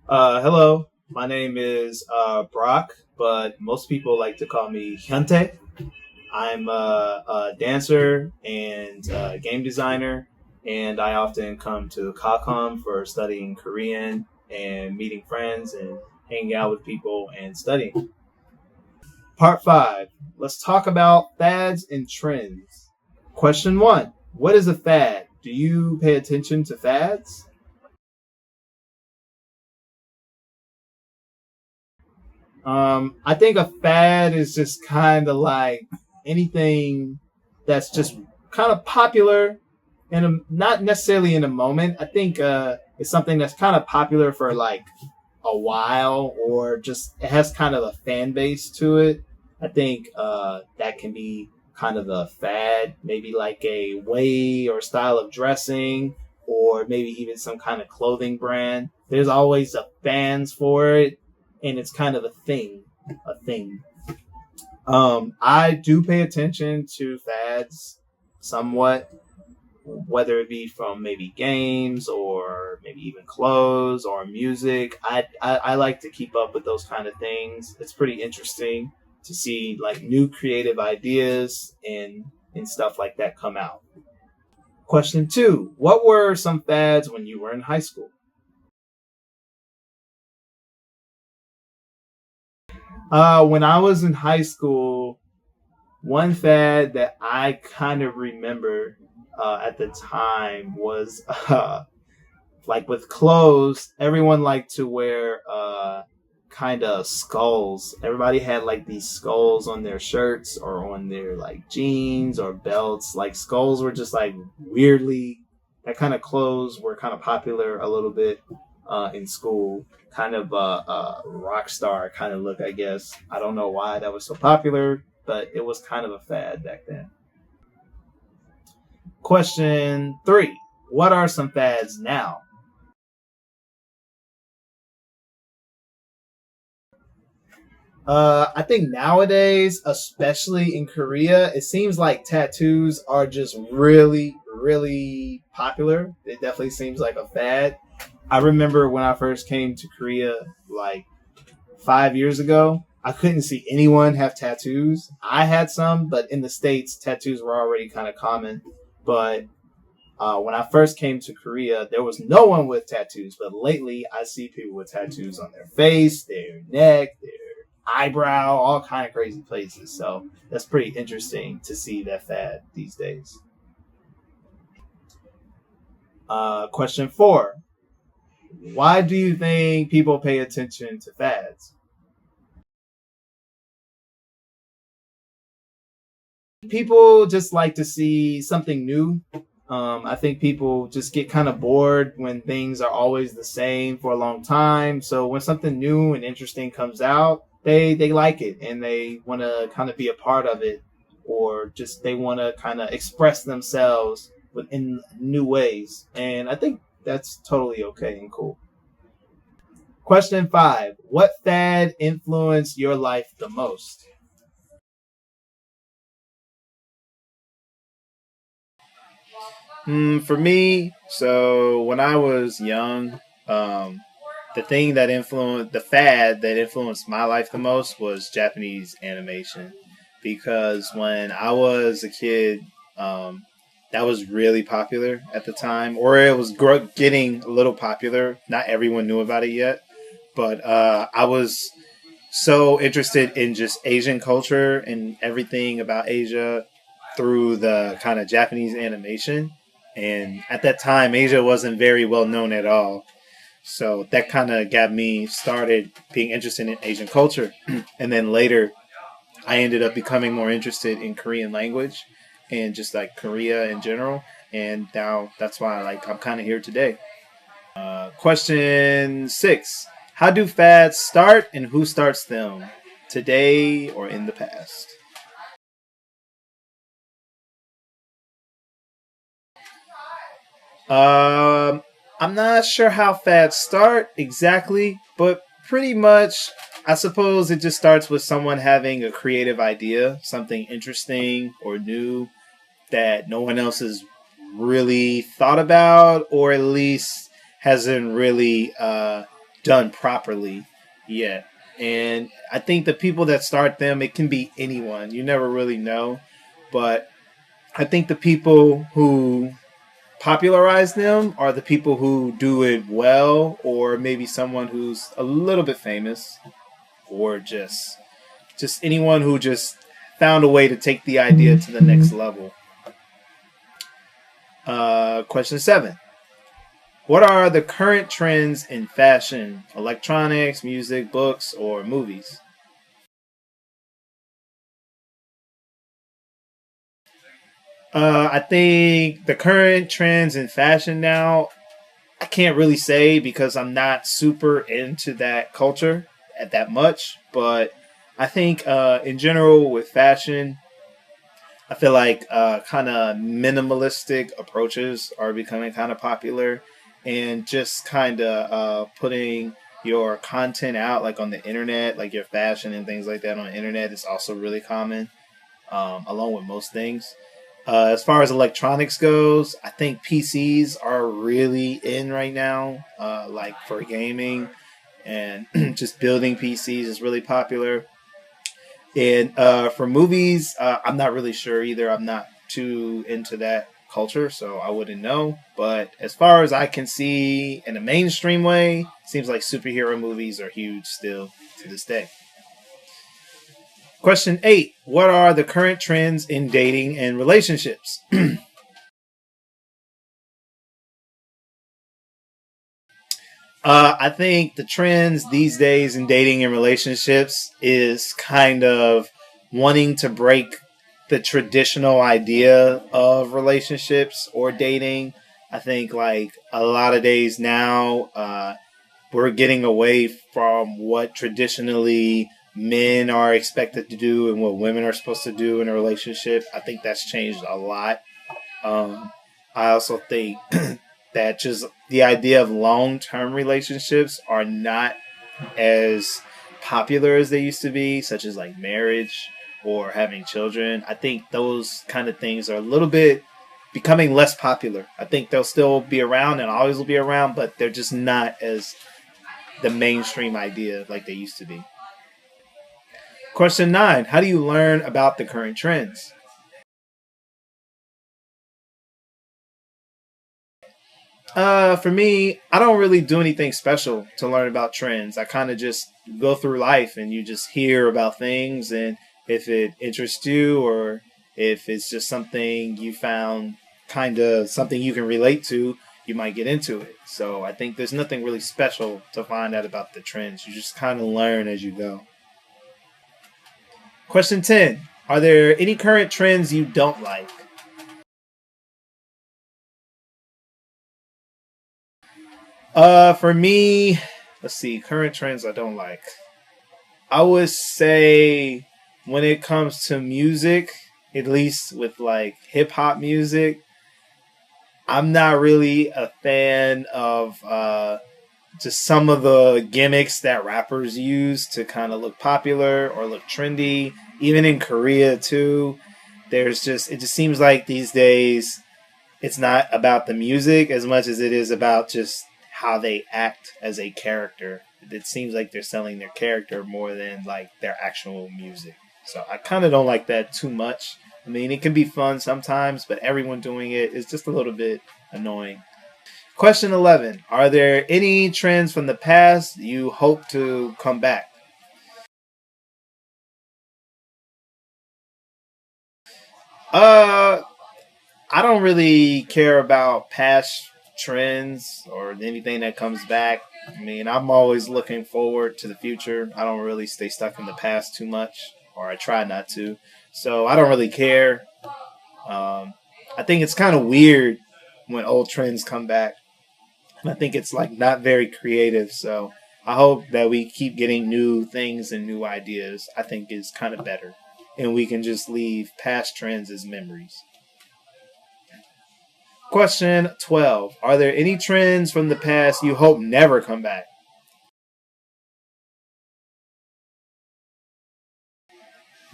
Hello, my name is Brock, but most people like to call me Hyuntae. I'm a dancer and game designer, and I often come to Kakam for studying Korean and meeting friends and hanging out with people and studying. Part 5. Let's talk about fads and trends. Question 1. What is a fad? Do you pay attention to fads? I think a fad is just kind of like anything that's just kind of popular and not necessarily in a moment. I think it's something that's kind of popular for like a while, or just it has kind of a fan base to it. I think that can be kind of a fad, maybe like a way or style of dressing, or maybe even some kind of clothing brand. There's always a fans for it, and it's kind of a thing. I do pay attention to fads somewhat, whether it be from maybe games or maybe even clothes or music. I like to keep up with those kind of things. It's pretty interesting to see like new creative ideas and stuff like that come out. Question 2. What were some fads when you were in high school? When I was in high school, one fad that I kind of remember at the time was like with clothes, everyone liked to wear kind of skulls. Everybody had like these skulls on their shirts or on their like jeans or belts. Like skulls were just like weirdly, that kind of clothes were kind of popular a little bit in school. Kind of a rock star kind of look, I guess. I don't know why that was so popular, but it was kind of a fad back then. Question 3. What are some fads now? I think nowadays, especially in Korea, it seems like tattoos are just really, really popular. It definitely seems like a fad. I remember when I first came to Korea like 5 years ago, I couldn't see anyone have tattoos. I had some, but in the States, tattoos were already kind of common. But when I first came to Korea, there was no one with tattoos. But lately, I see people with tattoos on their face, their neck, their eyebrow, all kind of crazy places. So that's pretty interesting to see that fad these days. Question 4. Why do you think people pay attention to fads? People just like to see something new. I think people just get kind of bored when things are always the same for a long time. So when something new and interesting comes out, they like it and they want to kind of be a part of it, or just they want to kind of express themselves in new ways. And I think that's totally okay and cool. Question 5. What fad influenced your life the most? For me, so when I was young, the fad that influenced my life the most was Japanese animation. Because when I was a kid, that was really popular at the time, or it was getting a little popular. Not everyone knew about it yet, but I was so interested in just Asian culture and everything about Asia through the kind of Japanese animation. And at that time, Asia wasn't very well known at all. So that kind of got me started being interested in Asian culture. And then later, I ended up becoming more interested in Korean language and just like Korea in general. And now that's why I'm kind of here today. Question 6. How do fads start and who starts them? Today or in the past? I'm not sure how fads start exactly, but pretty much I suppose it just starts with someone having a creative idea, something interesting or new that no one else has really thought about, or at least hasn't really done properly yet. And I think the people that start them, it can be anyone. You never really know. But I think the people who popularize them are the people who do it well, or maybe someone who's a little bit famous, or just anyone who just found a way to take the idea to the next level. Question 7. What are the current trends in fashion, electronics, music, books, or movies? I think the current trends in fashion now, I can't really say because I'm not super into that culture at that much. But I think in general with fashion, I feel like kind of minimalistic approaches are becoming kind of popular, and just kind of putting your content out like on the internet, like your fashion and things like that on the internet is also really common, along with most things. As far as electronics goes, I think PCs are really in right now, like for gaming and just building PCs is really popular. And for movies, I'm not really sure either. I'm not too into that culture, so I wouldn't know. But as far as I can see in a mainstream way, seems like superhero movies are huge still to this day. Question 8. What are the current trends in dating and relationships? I think the trends these days in dating and relationships is kind of wanting to break the traditional idea of relationships or dating. I think like a lot of days now, we're getting away from what traditionally men are expected to do and what women are supposed to do in a relationship. I think that's changed a lot. I also think that just the idea of long-term relationships are not as popular as they used to be, such as like marriage or having children. I think those kind of things are a little bit becoming less popular. I think they'll still be around and always will be around, but they're just not as the mainstream idea like they used to be. Question 9. How do you learn about the current trends? For me, I don't really do anything special to learn about trends. I kind of just go through life and you just hear about things, and if it interests you or if it's just something you found kind of something you can relate to, you might get into it. So I think there's nothing really special to find out about the trends. You just kind of learn as you go. Question 10. Are there any current trends you don't like? For me, let's see, current trends I don't like. I would say when it comes to music, at least with like hip hop music, I'm not really a fan of just some of the gimmicks that rappers use to kind of look popular or look trendy. Even in Korea too, it just seems like these days it's not about the music as much as it is about just how they act as a character. It seems like they're selling their character more than like their actual music. So I kind of don't like that too much. I mean, it can be fun sometimes, but everyone doing it is just a little bit annoying. Question 11. Are there any trends from the past you hope to come back? Uh, I don't really care about past trends or anything that comes back. I mean, I'm always looking forward to the future. I don't really stay stuck in the past too much, or I try not to. So I don't really care. I think it's kind of weird when old trends come back. I think it's like not very creative. So I hope that we keep getting new things and new ideas. I think is kind of better. And we can just leave past trends as memories. Question 12. Are there any trends from the past you hope never come back?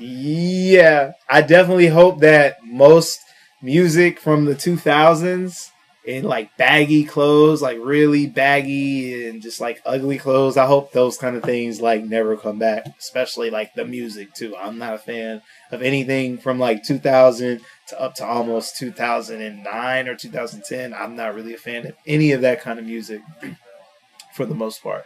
Yeah, I definitely hope that most music from the 2000s in like baggy clothes, like really baggy and just like ugly clothes, I hope those kind of things like never come back, especially like the music too. I'm not a fan of anything from like 2000 to up to almost 2009 or 2010. I'm not really a fan of any of that kind of music for the most part.